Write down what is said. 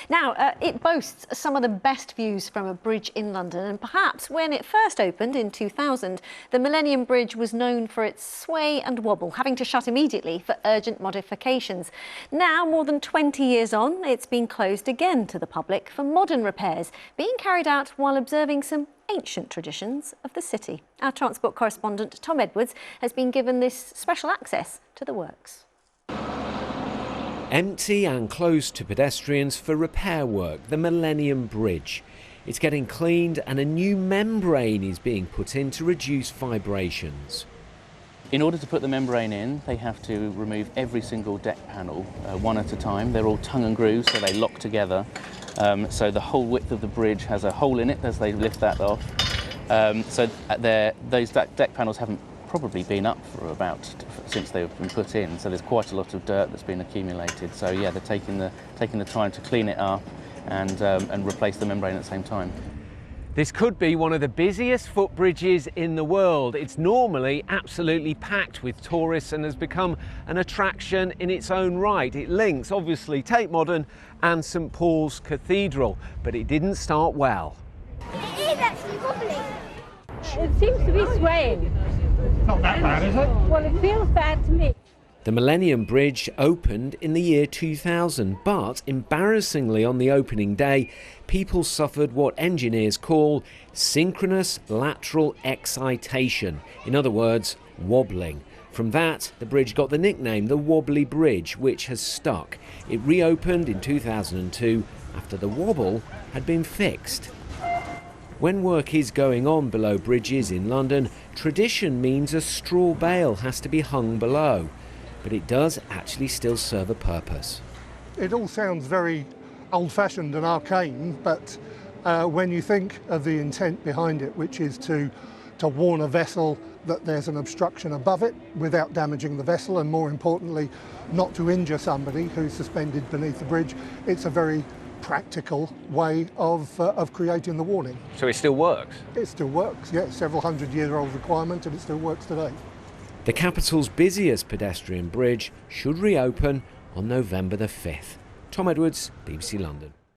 Now, it boasts some of the best views from a bridge in London, and perhaps when it first opened in 2000, the Millennium Bridge was known for its sway and wobble, having to shut immediately for urgent modifications. Now, more than 20 years on, it's been closed again to the public for modern repairs, being carried out while observing some ancient traditions of the city. Our transport correspondent Tom Edwards has been given this special access to the works. Empty and closed to pedestrians for repair work, the Millennium Bridge. It's getting cleaned and a new membrane is being put in to reduce vibrations. In order to put the membrane in, they have to remove every single deck panel one at a time. They're all tongue and groove, so they lock together. So the whole width of the bridge has a hole in it as they lift that off. Those deck panels haven't probably been up for since they've been put in. So there's quite a lot of dirt that's been accumulated. So yeah, they're taking the time to clean it up and replace the membrane at the same time. This could be one of the busiest footbridges in the world. It's normally absolutely packed with tourists and has become an attraction in its own right. It links, obviously, Tate Modern and St Paul's Cathedral, but it didn't start well. It is actually wobbly. It seems to be swaying. Not that bad, is it? Well, it feels bad to me. The Millennium Bridge opened in the year 2000, but embarrassingly on the opening day, people suffered what engineers call synchronous lateral excitation. In other words, wobbling. From that, the bridge got the nickname the Wobbly Bridge, which has stuck. It reopened in 2002 after the wobble had been fixed. When work is going on below bridges in London, tradition means a straw bale has to be hung below. But it does actually still serve a purpose. It all sounds very old-fashioned and arcane, but when you think of the intent behind it, which is to warn a vessel that there's an obstruction above it without damaging the vessel, and more importantly, not to injure somebody who's suspended beneath the bridge, it's a very practical way of creating the warning. So it still works? It still works, yes. Several hundred-year-old requirement, and it still works today. The capital's busiest pedestrian bridge should reopen on November the 5th. Tom Edwards, BBC London.